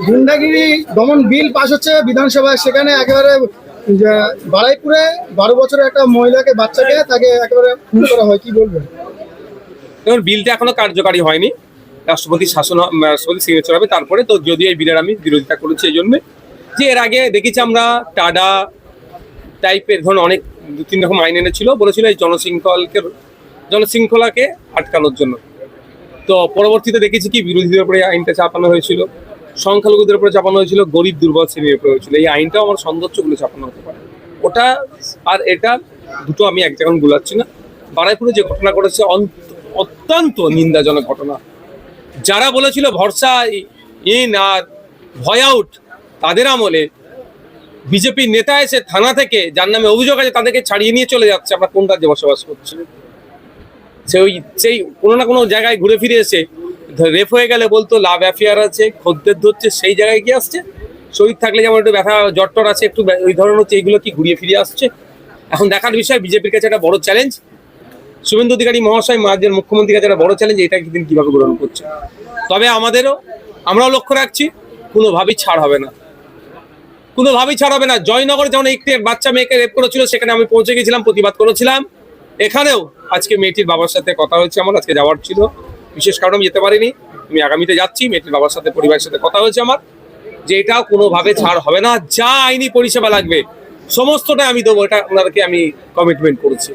গুন্ডাগিরি দমন bill pass হচ্ছে বিধানসভায়, সেখানে একেবারে বারুইপুরে 12 বছরের একটা মহিলাকে, বাচ্চাকে, তাকে একেবারে খুন করা হয়, কি বলবেন? দেখুন, বিলটা এখনো কার্যকারী হয়নি, রাষ্ট্রপতি শাসন, রাষ্ট্রপতি সিগনেচার হবে তারপরে। তো যদিও এই বিলের আমি বিরোধিতা করেছি এই জন্যে যে এর আগে দেখেছি আমরা টাডা টাইপের ধরুন অনেক 2-3 রকম আইন এনেছিল, বলেছিল এই জনশৃঙ্খলাকে আটকানোর জন্য। তো পরবর্তীতে দেখেছি কি বিরোধীদের উপরে আইনটা চাপানো হয়েছিল, সংখ্যালঘুদের উপরে চাপানো হয়েছিল, গরিব দুর্বল শ্রেণীর উপরে হয়েছিল। এই আইনটাও আমার সৌন্দর্যগুলো চাপানো হতে পারে ওটা, আর এটা দুটো আমি এক জায়গায় গুলাচ্ছি না। বারুইপুরে যে ঘটনা ঘটেছে অত্যন্ত নিন্দাজনক ঘটনা। যারা বলেছিল ভরসা ইন আর ভয় আউট, তাদের আমলে বিজেপির নেতা এসে থানা থেকে যার নামে অভিযোগ আছে তাদেরকে ছাড়িয়ে নিয়ে চলে যাচ্ছে। আমরা কোন রাজ্যে বসবাস করছি? সেই কোনো না কোনো জায়গায় ঘুরে ফিরে এসে রেপ হয়ে গেলে বলতো লাভ অ্যাফেয়ার আছে, খদ্দের ধরছে, সেই জায়গায় কি আসছে? শরীর থাকলে যেমন একটু ব্যথা জট্টর আছে, একটু ওই ধরনের হচ্ছে, এইগুলো কি ঘুরিয়ে ফিরিয়ে আসছে? এখন দেখার বিষয়, বিজেপির কাছে একটা বড় চ্যালেঞ্জ, শুভেন্দু অধিকারী মহাশয় রাজ্যের মুখ্যমন্ত্রীর কাছে একটা বড় চ্যালেঞ্জ, এটা দিন কিভাবে গ্রহণ করছে। তবে আমরাও লক্ষ্য রাখছি, কোনোভাবেই ছাড় হবে না, কোনোভাবেই ছাড় হবে না। জয়নগরে যেমন একটি বাচ্চা মেয়েকে রেপ করেছিল, সেখানে আমি পৌঁছে গেছিলাম, প্রতিবাদ করেছিলাম। এখানেও আজকে মেয়েটির বাবার সাথে কথা হয়েছে আমার, আজকে যাওয়ার ছিল, বিশেষ কারণে আমি যেতে পারিনি, আমি আগামীতে যাচ্ছি। মেয়েটির বাবার সাথে, পরিবারের সাথে কথা হয়েছে আমার, যে এটাও কোনোভাবে ছাড় হবে না। যা আইনি পরিষেবা লাগবে সমস্তটা আমি দেবো, এটা ওনাদেরকে আমি কমিটমেন্ট করেছি।